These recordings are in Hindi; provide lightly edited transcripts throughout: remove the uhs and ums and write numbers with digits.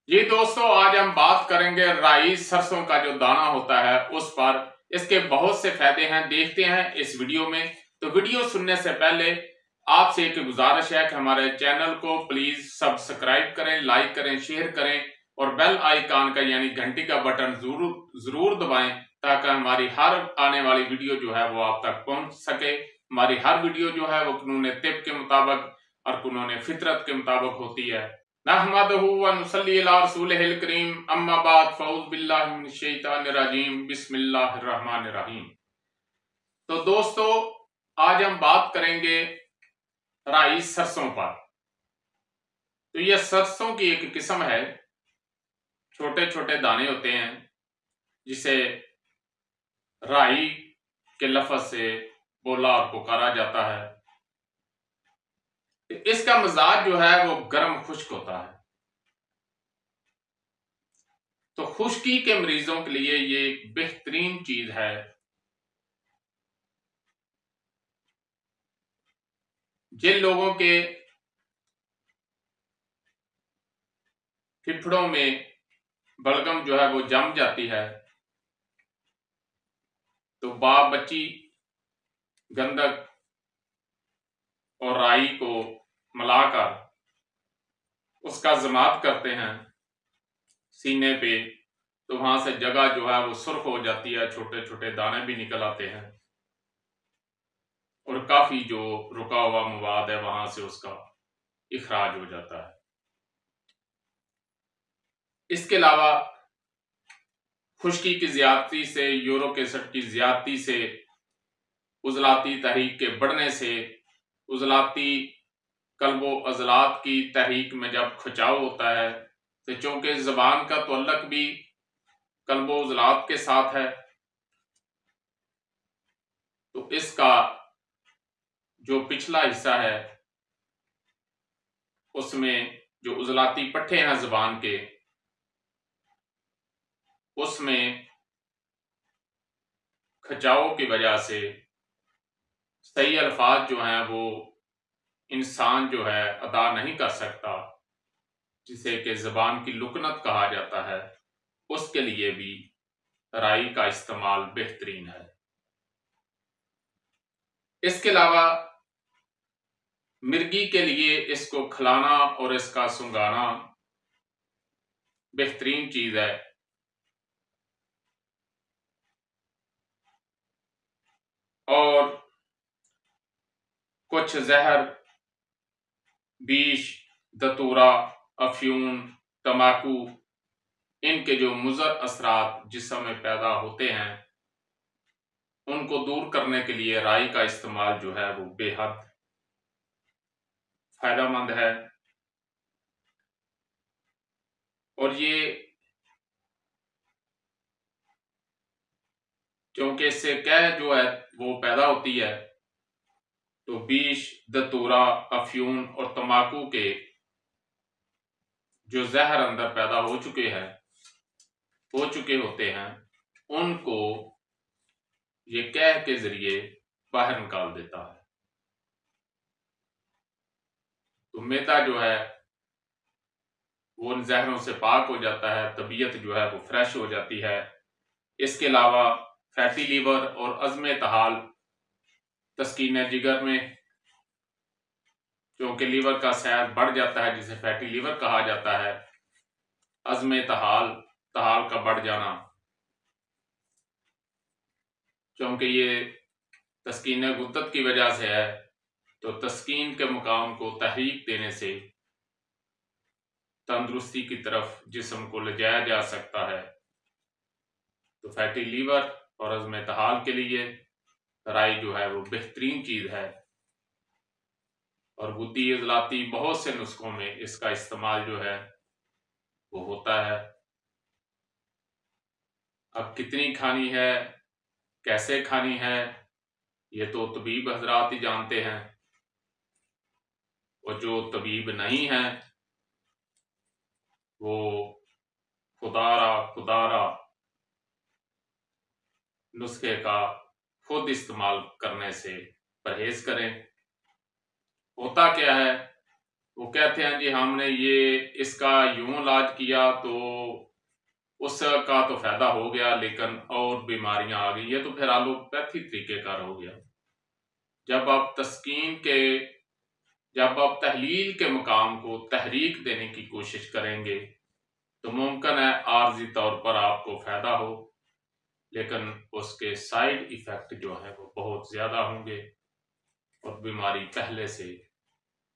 जी दोस्तों, आज हम बात करेंगे राई सरसों का जो दाना होता है उस पर। इसके बहुत से फायदे हैं, देखते हैं इस वीडियो में। तो वीडियो सुनने से पहले आपसे एक गुजारिश है कि हमारे चैनल को प्लीज सब्सक्राइब करें, लाइक करें, शेयर करें और बेल आइकन का यानी घंटी का बटन जरूर जरूर दबाएं, ताकि हमारी हर आने वाली वीडियो जो है वो आप तक पहुंच सके। हमारी हर वीडियो जो है वो कानून तिब के मुताबिक और कानून फितरत के मुताबिक होती है। नहमदहु व नुसल्ली अला रसूलिहिल करीम, अम्मा बाद, फऊज़ बिल्लाहि मिनश शैतानिर रजीम, बिस्मिल्लाहिर रहमानिर रहीम। तो दोस्तों, आज हम बात करेंगे राई सरसों पर। तो यह सरसों की एक किस्म है, छोटे छोटे दाने होते हैं, जिसे राई के लफ्ज से बोला और पुकारा जाता है। इसका मिजाज जो है वो गर्म खुश्क होता है। तो खुश्की के मरीजों के लिए ये एक बेहतरीन चीज है। जिन लोगों के फिफड़ों में बलगम जो है वो जम जाती है, तो बाप बच्ची गंधक और राई को मिलाकर उसका जमात करते हैं सीने पे, तो वहां से जगह जो है वो सुर्ख हो जाती है, छोटे छोटे दाने भी निकल आते हैं और काफी जो रुका हुआ मवाद है वहां से उसका इखराज हो जाता है। इसके अलावा खुश्की की ज्यादती से, यूरिक एसिड की ज्यादती से, उजलाती तहरीक के बढ़ने से, उजलाती कल्बो अजलात की तहरीक में जब खिंचाव होता है, तो चूंकि जबान का तअल्लुक भी कल्बो उजलात के साथ है, तो इसका जो पिछला हिस्सा है उसमें जो उजलाती पट्टे हैं जबान के, उसमें खिंचाव की वजह से सही अल्फाज जो हैं वो इंसान जो है अदा नहीं कर सकता, जिसे कि जबान की लुकनत कहा जाता है। उसके लिए भी राई का इस्तेमाल बेहतरीन है। इसके अलावा मिर्गी के लिए इसको खिलाना और इसका सुंगाना बेहतरीन चीज है। और कुछ जहर, बीश, दतूरा, अफ्यून, तमाकू, इनके जो मुज़र असरात जिस्म में पैदा होते हैं, उनको दूर करने के लिए राई का इस्तेमाल जो है वो बेहद फायदेमंद है। और ये क्योंकि इससे क्या जो है वो पैदा होती है, तो बीश, दतूरा, अफ्यून और तमाकू के जो जहर अंदर पैदा हो चुके होते हैं, उनको ये कह के जरिए बाहर निकाल देता है। तो मैदा जो है वो उन जहरों से पाक हो जाता है, तबीयत जो है वो फ्रेश हो जाती है। इसके अलावा फैटी लीवर और अज़्म तहाल, तस्कीन जिगर में क्योंकि लीवर का सैल बढ़ जाता है, जिसे फैटी लीवर कहा जाता है, अज़्म तहाल, तहाल का बढ़ जाना, क्योंकि ये तस्कीन गुद्दत की वजह से है, तो तस्कीन के मुकाम को तहरीक देने से तंदुरुस्ती की तरफ जिस्म को ले जाया जा सकता है। तो फैटी लीवर और अज़्म तहाल के लिए राई जो है वो बेहतरीन चीज है। और बुद्धि इजलाती बहुत से नुस्खों में इसका इस्तेमाल जो है वो होता है। अब कितनी खानी है, कैसे खानी है, ये तो तबीब हजरात ही जानते हैं। और जो तबीब नहीं है वो खुदारा नुस्खे का खुद इस्तेमाल करने से परहेज करें। होता क्या है, वो कहते हैं जी हमने ये इसका यूं इलाज किया तो उसका तो फायदा हो गया, लेकिन और बीमारियां आ गई। ये तो फिर एलोपैथी तरीके का हो गया। जब आप तस्कीन के जब आप तहलील के मकाम को तहरीक देने की कोशिश करेंगे तो मुमकिन है आर्जी तौर पर आपको फायदा हो, लेकिन उसके साइड इफेक्ट जो है वो बहुत ज्यादा होंगे और बीमारी पहले से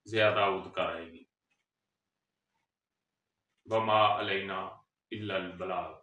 ज्यादा उदकर आएगी। वमा अलैना इल्लल बलाग।